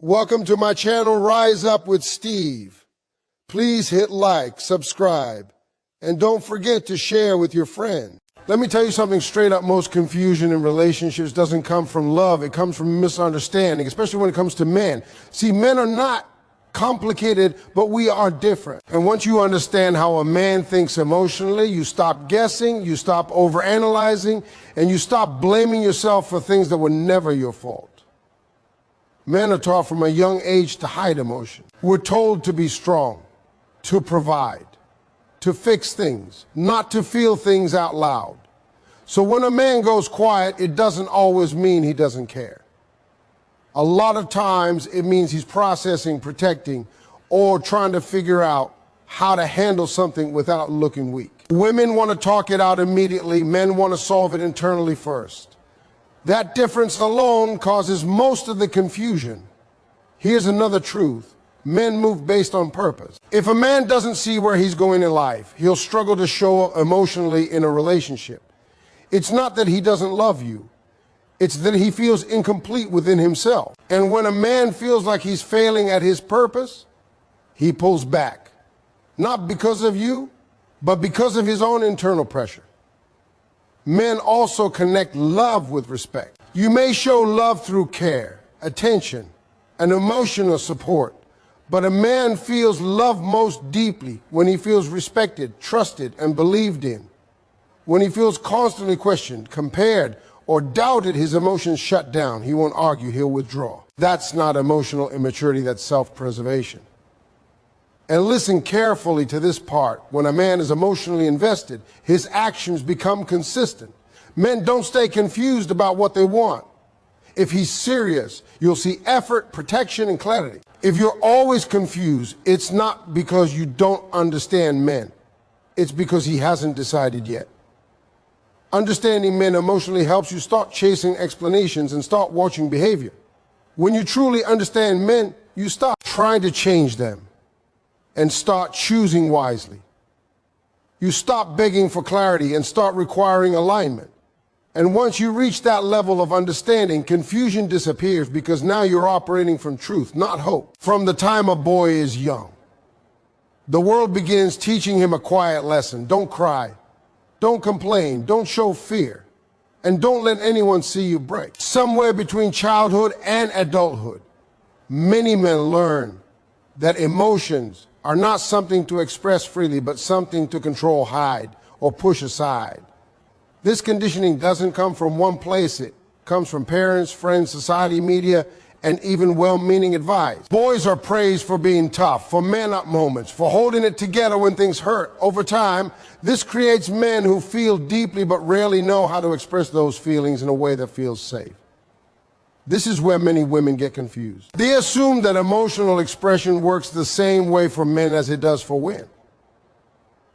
Welcome to my channel, Rise Up with Steve. Please hit like, subscribe, and don't forget to share with your friends. Let me tell you something straight up. Most confusion in relationships doesn't come from love. It comes from misunderstanding, especially when it comes to men. See, men are not complicated, but we are different. And once you understand how a man thinks emotionally, you stop guessing, you stop overanalyzing, and you stop blaming yourself for things that were never your fault. Men are taught from a young age to hide emotion. We're told to be strong, to provide, to fix things, not to feel things out loud. So when a man goes quiet, it doesn't always mean he doesn't care. A lot of times it means he's processing, protecting, or trying to figure out how to handle something without looking weak. Women want to talk it out immediately. Men want to solve it internally first. That difference alone causes most of the confusion. Here's another truth. Men move based on purpose. If a man doesn't see where he's going in life, he'll struggle to show emotionally in a relationship. It's not that he doesn't love you. It's that he feels incomplete within himself. And when a man feels like he's failing at his purpose, he pulls back. Not because of you, but because of his own internal pressure. Men also connect love with respect. You may show love through care, attention, and emotional support, but a man feels love most deeply when he feels respected, trusted, and believed in. When he feels constantly questioned, compared, or doubted, his emotions shut down. He won't argue, he'll withdraw. That's not emotional immaturity, that's self-preservation. And listen carefully to this part. When a man is emotionally invested, his actions become consistent. Men don't stay confused about what they want. If he's serious, you'll see effort, protection, and clarity. If you're always confused, it's not because you don't understand men. It's because he hasn't decided yet. Understanding men emotionally helps you start chasing explanations and start watching behavior. When you truly understand men, you stop trying to change them and start choosing wisely. You stop begging for clarity and start requiring alignment. And once you reach that level of understanding, confusion disappears because now you're operating from truth, not hope. From the time a boy is young, the world begins teaching him a quiet lesson. Don't cry, don't complain, don't show fear, and don't let anyone see you break. Somewhere between childhood and adulthood, many men learn that emotions are not something to express freely, but something to control, hide, or push aside. This conditioning doesn't come from one place. It comes from parents, friends, society, media, and even well-meaning advice. Boys are praised for being tough, for man-up moments, for holding it together when things hurt. Over time, this creates men who feel deeply but rarely know how to express those feelings in a way that feels safe. This is where many women get confused. They assume that emotional expression works the same way for men as it does for women.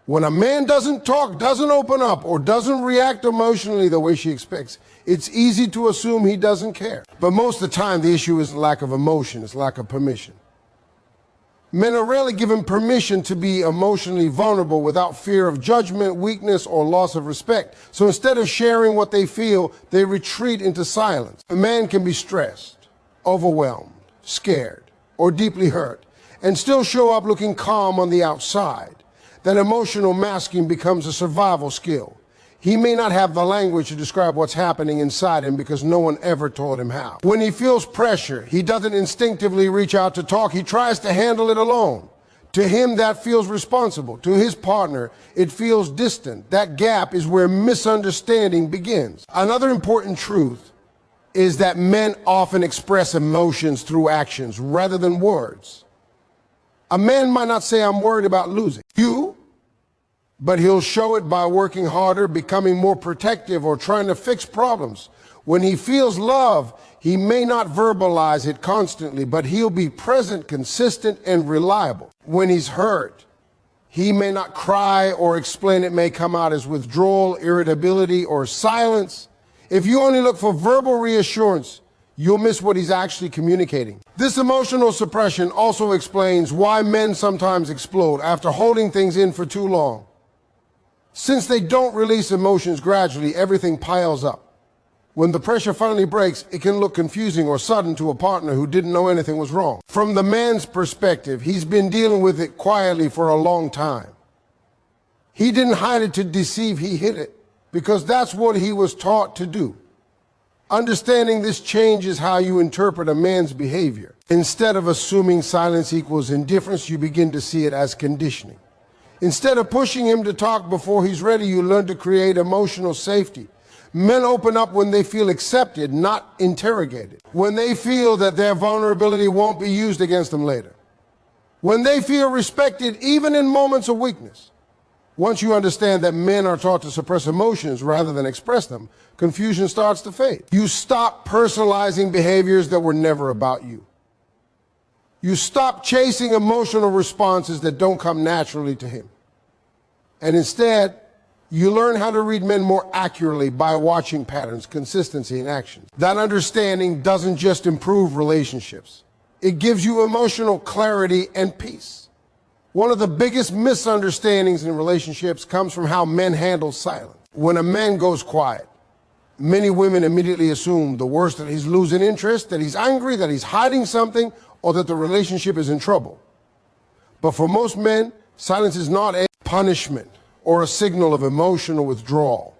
When a man doesn't talk, doesn't open up, or doesn't react emotionally the way she expects, it's easy to assume he doesn't care. But most of the time, the issue isn't lack of emotion, it's lack of permission. Men are rarely given permission to be emotionally vulnerable without fear of judgment, weakness, or loss of respect. So instead of sharing what they feel, they retreat into silence. A man can be stressed, overwhelmed, scared, or deeply hurt, and still show up looking calm on the outside. That emotional masking becomes a survival skill. He may not have the language to describe what's happening inside him because no one ever taught him how. When he feels pressure, he doesn't instinctively reach out to talk. He tries to handle it alone. To him, that feels responsible. To his partner, it feels distant. That gap is where misunderstanding begins. Another important truth is that men often express emotions through actions rather than words. A man might not say, "I'm worried about losing you," but he'll show it by working harder, becoming more protective, or trying to fix problems. When he feels love, he may not verbalize it constantly, but he'll be present, consistent, and reliable. When he's hurt, he may not cry or explain. It may come out as withdrawal, irritability, or silence. If you only look for verbal reassurance, you'll miss what he's actually communicating. This emotional suppression also explains why men sometimes explode after holding things in for too long. Since they don't release emotions gradually, everything piles up. When the pressure finally breaks, it can look confusing or sudden to a partner who didn't know anything was wrong. From the man's perspective, he's been dealing with it quietly for a long time. He didn't hide it to deceive, he hid it because that's what he was taught to do. Understanding this changes how you interpret a man's behavior. Instead of assuming silence equals indifference, you begin to see it as conditioning. Instead of pushing him to talk before he's ready, you learn to create emotional safety. Men open up when they feel accepted, not interrogated. When they feel that their vulnerability won't be used against them later. When they feel respected, even in moments of weakness. Once you understand that men are taught to suppress emotions rather than express them, confusion starts to fade. You stop personalizing behaviors that were never about you. You stop chasing emotional responses that don't come naturally to him. And instead, you learn how to read men more accurately by watching patterns, consistency, and actions. That understanding doesn't just improve relationships. It gives you emotional clarity and peace. One of the biggest misunderstandings in relationships comes from how men handle silence. When a man goes quiet, many women immediately assume the worst, that he's losing interest, that he's angry, that he's hiding something, or that the relationship is in trouble. But for most men, silence is not a punishment or a signal of emotional withdrawal.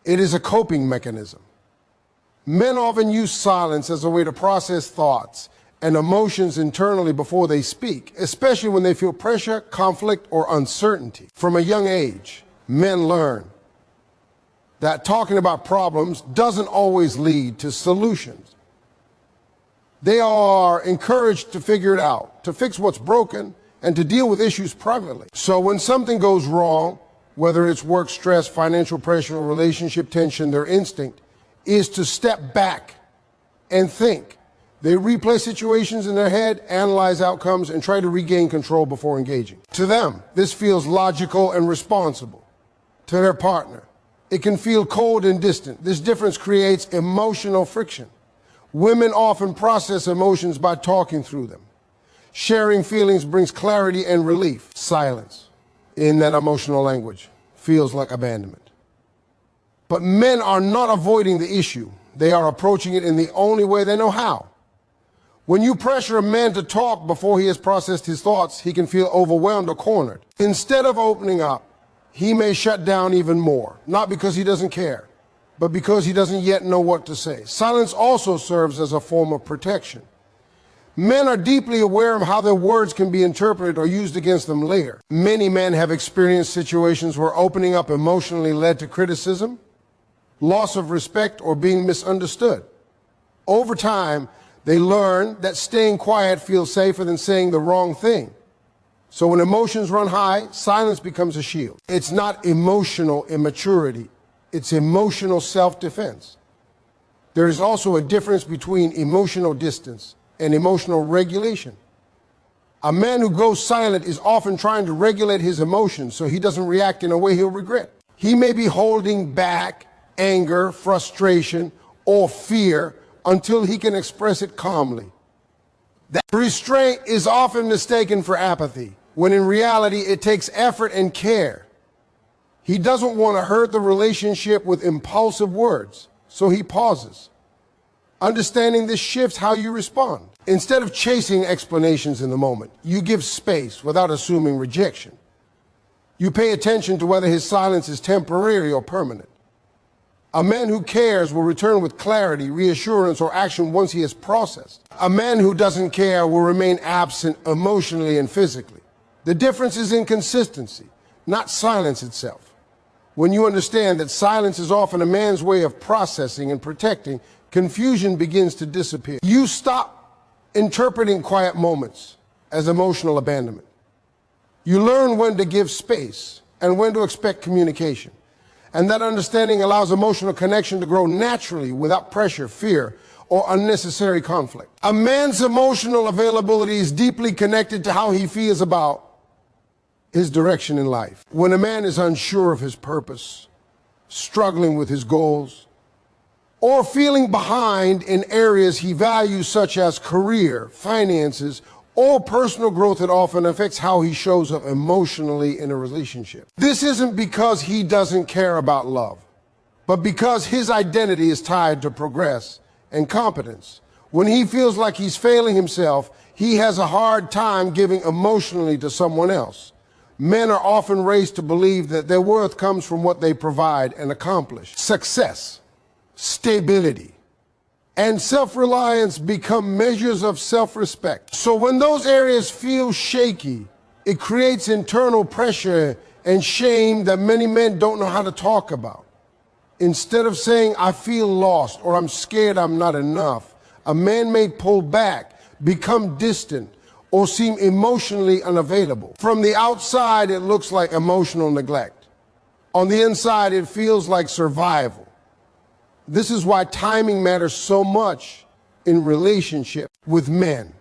It is a coping mechanism. Men often use silence as a way to process thoughts and emotions internally before they speak, especially when they feel pressure, conflict, or uncertainty. From a young age, men learn that talking about problems doesn't always lead to solutions. They are encouraged to figure it out, to fix what's broken, and to deal with issues privately. So when something goes wrong, whether it's work stress, financial pressure, or relationship tension, their instinct is to step back and think. They replay situations in their head, analyze outcomes, and try to regain control before engaging. To them, this feels logical and responsible. To their partner, it can feel cold and distant. This difference creates emotional friction. Women often process emotions by talking through them. Sharing feelings brings clarity and relief. Silence, in that emotional language, feels like abandonment. But men are not avoiding the issue. They are approaching it in the only way they know how. When you pressure a man to talk before he has processed his thoughts, he can feel overwhelmed or cornered. Instead of opening up, he may shut down even more, not because he doesn't care, but because he doesn't yet know what to say. Silence also serves as a form of protection. Men are deeply aware of how their words can be interpreted or used against them later. Many men have experienced situations where opening up emotionally led to criticism, loss of respect, or being misunderstood. Over time, they learn that staying quiet feels safer than saying the wrong thing. So when emotions run high, silence becomes a shield. It's not emotional immaturity. It's emotional self-defense. There is also a difference between emotional distance and emotional regulation. A man who goes silent is often trying to regulate his emotions so he doesn't react in a way he'll regret. He may be holding back anger, frustration, or fear until he can express it calmly. That restraint is often mistaken for apathy, when in reality it takes effort and care. He doesn't want to hurt the relationship with impulsive words, so he pauses. Understanding this shifts how you respond. Instead of chasing explanations in the moment, you give space without assuming rejection. You pay attention to whether his silence is temporary or permanent. A man who cares will return with clarity, reassurance, or action once he has processed. A man who doesn't care will remain absent emotionally and physically. The difference is in consistency, not silence itself. When you understand that silence is often a man's way of processing and protecting, confusion begins to disappear. You stop interpreting quiet moments as emotional abandonment. You learn when to give space and when to expect communication. And that understanding allows emotional connection to grow naturally without pressure, fear, or unnecessary conflict. A man's emotional availability is deeply connected to how he feels about his direction in life. When a man is unsure of his purpose, struggling with his goals, or feeling behind in areas he values such as career, finances, or personal growth, it often affects how he shows up emotionally in a relationship. This isn't because he doesn't care about love, but because his identity is tied to progress and competence. When he feels like he's failing himself, he has a hard time giving emotionally to someone else. Men are often raised to believe that their worth comes from what they provide and accomplish. Success, stability, and self-reliance become measures of self-respect. So when those areas feel shaky, it creates internal pressure and shame that many men don't know how to talk about. Instead of saying, I feel lost or I'm scared I'm not enough, a man may pull back, become distant, or seem emotionally unavailable. From the outside, it looks like emotional neglect. On the inside, it feels like survival. This is why timing matters so much in relationship with men.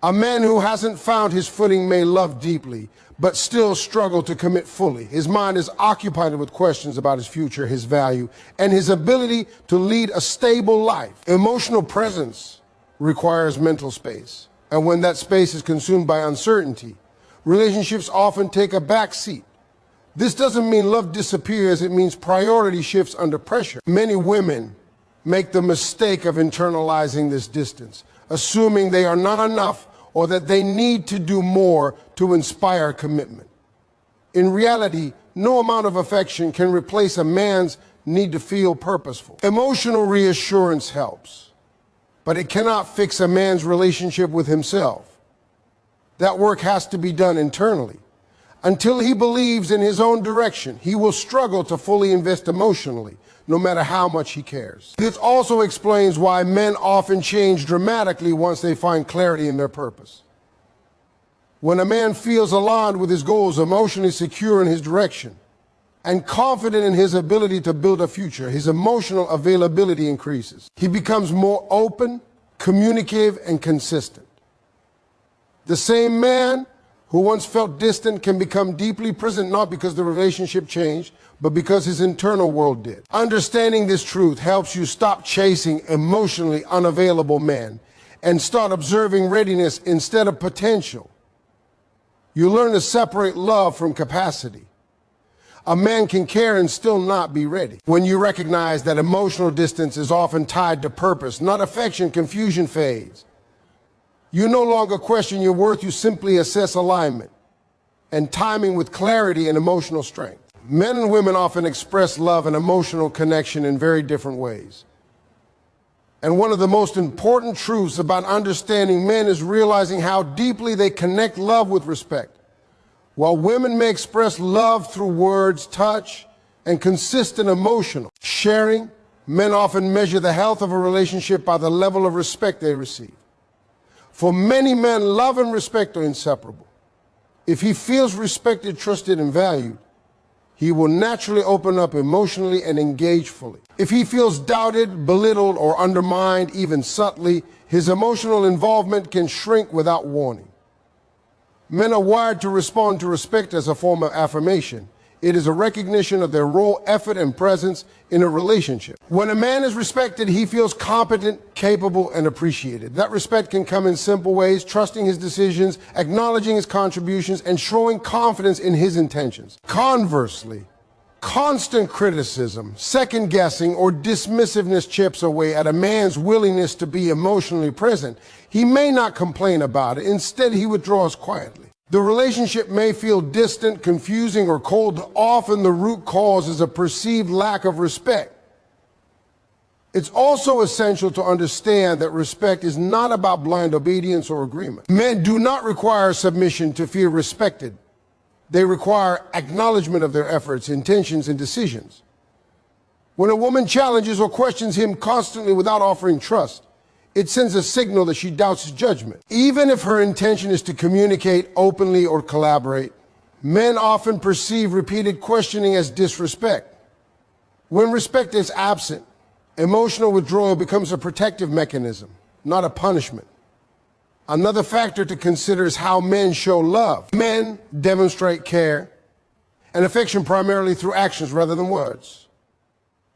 A man who hasn't found his footing may love deeply, but still struggle to commit fully. His mind is occupied with questions about his future, his value, and his ability to lead a stable life. Emotional presence requires mental space. And when that space is consumed by uncertainty, relationships often take a back seat. This doesn't mean love disappears, it means priority shifts under pressure. Many women make the mistake of internalizing this distance, assuming they are not enough or that they need to do more to inspire commitment. In reality, no amount of affection can replace a man's need to feel purposeful. Emotional reassurance helps, but it cannot fix a man's relationship with himself. That work has to be done internally. Until he believes in his own direction, he will struggle to fully invest emotionally, no matter how much he cares. This also explains why men often change dramatically once they find clarity in their purpose. When a man feels aligned with his goals, emotionally secure in his direction, and confident in his ability to build a future, his emotional availability increases. He becomes more open, communicative, and consistent. The same man who once felt distant can become deeply present, not because the relationship changed, but because his internal world did. Understanding this truth helps you stop chasing emotionally unavailable men and start observing readiness instead of potential. You learn to separate love from capacity. A man can care and still not be ready. When you recognize that emotional distance is often tied to purpose, not affection, confusion fades. You no longer question your worth, you simply assess alignment and timing with clarity and emotional strength. Men and women often express love and emotional connection in very different ways. And one of the most important truths about understanding men is realizing how deeply they connect love with respect. While women may express love through words, touch, and consistent emotional sharing, men often measure the health of a relationship by the level of respect they receive. For many men, love and respect are inseparable. If he feels respected, trusted, and valued, he will naturally open up emotionally and engage fully. If he feels doubted, belittled, or undermined, even subtly, his emotional involvement can shrink without warning. Men are wired to respond to respect as a form of affirmation. It is a recognition of their role, effort, and presence in a relationship. When a man is respected, he feels competent, capable, and appreciated. That respect can come in simple ways: trusting his decisions, acknowledging his contributions, and showing confidence in his intentions. Conversely, constant criticism, second-guessing, or dismissiveness chips away at a man's willingness to be emotionally present. He may not complain about it. Instead, he withdraws quietly. The relationship may feel distant, confusing, or cold. Often the root cause is a perceived lack of respect. It's also essential to understand that respect is not about blind obedience or agreement. Men do not require submission to feel respected. They require acknowledgement of their efforts, intentions, and decisions. When a woman challenges or questions him constantly without offering trust, it sends a signal that she doubts his judgment. Even if her intention is to communicate openly or collaborate, men often perceive repeated questioning as disrespect. When respect is absent, emotional withdrawal becomes a protective mechanism, not a punishment. Another factor to consider is how men show love. Men demonstrate care and affection primarily through actions rather than words.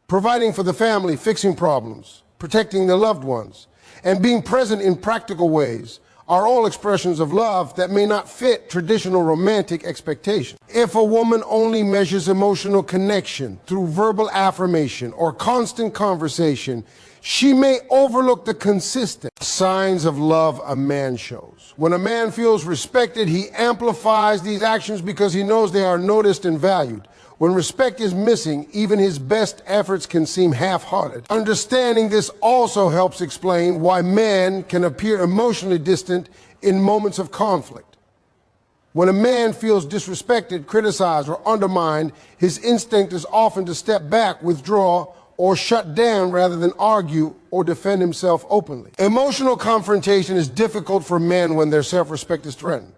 Providing for the family, fixing problems, protecting their loved ones, and being present in practical ways are all expressions of love that may not fit traditional romantic expectations. If a woman only measures emotional connection through verbal affirmation or constant conversation, she may overlook the consistent signs of love a man shows. When a man feels respected, he amplifies these actions because he knows they are noticed and valued. When respect is missing, even his best efforts can seem half-hearted. Understanding this also helps explain why men can appear emotionally distant in moments of conflict. When a man feels disrespected, criticized, or undermined, his instinct is often to step back, withdraw, or shut down rather than argue or defend himself openly. Emotional confrontation is difficult for men when their self-respect is threatened.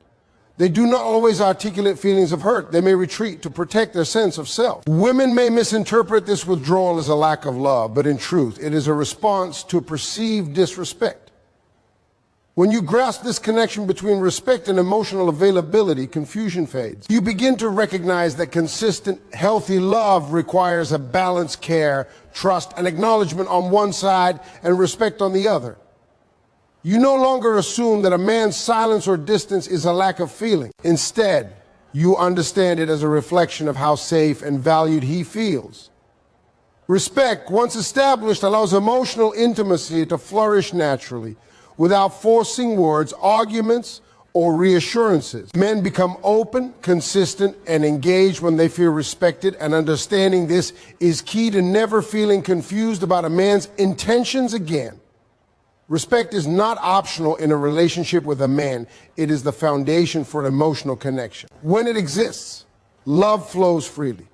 They do not always articulate feelings of hurt. They may retreat to protect their sense of self. Women may misinterpret this withdrawal as a lack of love, but in truth, it is a response to perceived disrespect. When you grasp this connection between respect and emotional availability, confusion fades. You begin to recognize that consistent, healthy love requires a balanced care, trust, and acknowledgement on one side and respect on the other. You no longer assume that a man's silence or distance is a lack of feeling. Instead, you understand it as a reflection of how safe and valued he feels. Respect, once established, allows emotional intimacy to flourish naturally, without forcing words, arguments, or reassurances. Men become open, consistent, and engaged when they feel respected, and understanding this is key to never feeling confused about a man's intentions again. Respect is not optional in a relationship with a man. It is the foundation for an emotional connection. When it exists, love flows freely.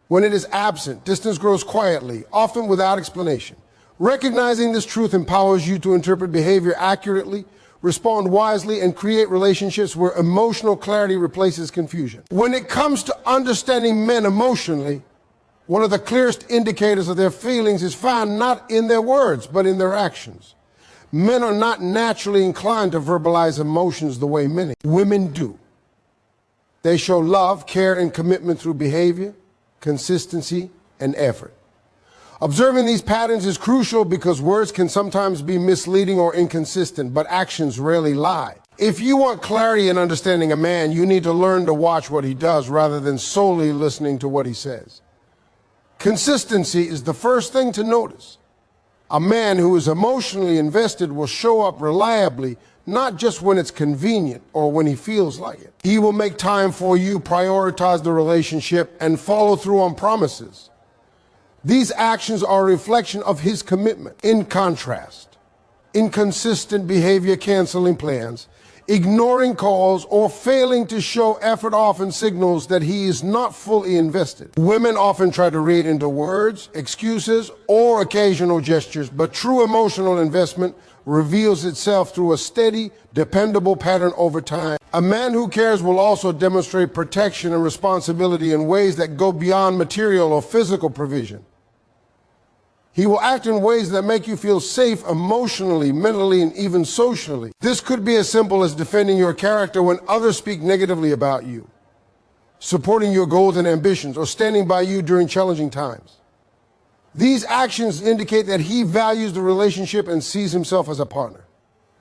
When it is absent, distance grows quietly, often without explanation. Recognizing this truth empowers you to interpret behavior accurately, respond wisely, and create relationships where emotional clarity replaces confusion. When it comes to understanding men emotionally, one of the clearest indicators of their feelings is found not in their words, but in their actions. Men are not naturally inclined to verbalize emotions the way women do. They show love, care, and commitment through behavior, consistency, and effort. Observing these patterns is crucial because words can sometimes be misleading or inconsistent, but actions rarely lie. If you want clarity in understanding a man, you need to learn to watch what he does rather than solely listening to what he says. Consistency is the first thing to notice. A man who is emotionally invested will show up reliably, not just when it's convenient or when he feels like it. He will make time for you, prioritize the relationship, and follow through on promises. These actions are a reflection of his commitment. In contrast, inconsistent behavior, canceling plans, ignoring calls, or failing to show effort often signals that he is not fully invested. Women often try to read into words, excuses, or occasional gestures, but true emotional investment reveals itself through a steady, dependable pattern over time. A man who cares will also demonstrate protection and responsibility in ways that go beyond material or physical provision. He will act in ways that make you feel safe emotionally, mentally, and even socially. This could be as simple as defending your character when others speak negatively about you, supporting your goals and ambitions, or standing by you during challenging times. These actions indicate that he values the relationship and sees himself as a partner,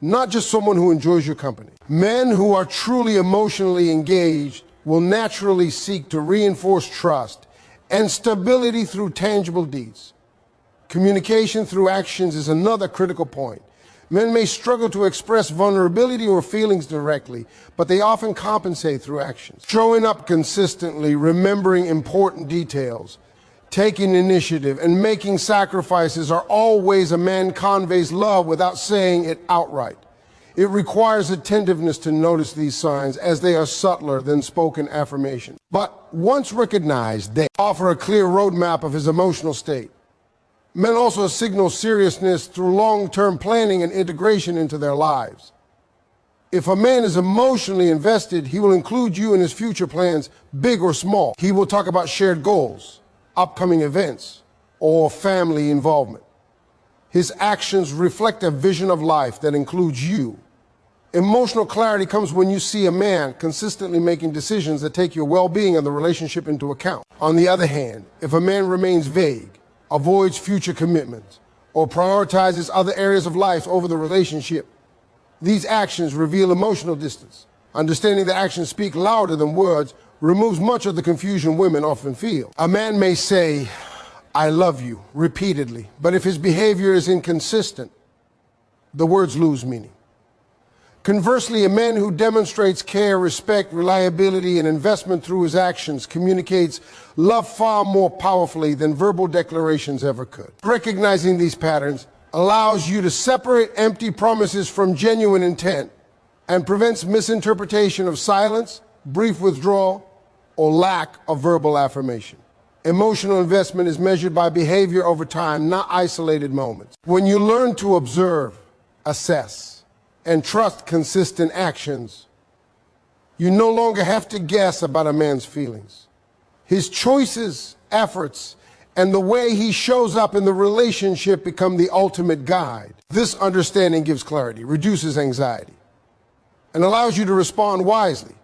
not just someone who enjoys your company. Men who are truly emotionally engaged will naturally seek to reinforce trust and stability through tangible deeds. Communication through actions is another critical point. Men may struggle to express vulnerability or feelings directly, but they often compensate through actions. Showing up consistently, remembering important details, taking initiative, and making sacrifices are all ways a man conveys love without saying it outright. It requires attentiveness to notice these signs, as they are subtler than spoken affirmation. But once recognized, they offer a clear roadmap of his emotional state. Men also signal seriousness through long-term planning and integration into their lives. If a man is emotionally invested, he will include you in his future plans, big or small. He will talk about shared goals, upcoming events, or family involvement. His actions reflect a vision of life that includes you. Emotional clarity comes when you see a man consistently making decisions that take your well-being and the relationship into account. On the other hand, if a man remains vague, avoids future commitments, or prioritizes other areas of life over the relationship, These actions reveal emotional distance. Understanding that actions speak louder than words removes much of the confusion women often feel. A man may say, "I love you," repeatedly, but if his behavior is inconsistent, the words lose meaning. Conversely, a man who demonstrates care, respect, reliability, and investment through his actions communicates love far more powerfully than verbal declarations ever could. Recognizing these patterns allows you to separate empty promises from genuine intent and prevents misinterpretation of silence, brief withdrawal, or lack of verbal affirmation. Emotional investment is measured by behavior over time, not isolated moments. When you learn to observe, assess, and trust consistent actions, you no longer have to guess about a man's feelings. His choices, efforts, and the way he shows up in the relationship become the ultimate guide. This understanding gives clarity, reduces anxiety, and allows you to respond wisely,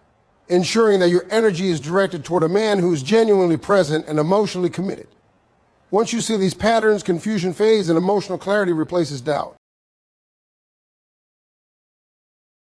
ensuring that your energy is directed toward a man who is genuinely present and emotionally committed. Once you see these patterns, confusion fades and emotional clarity replaces doubt.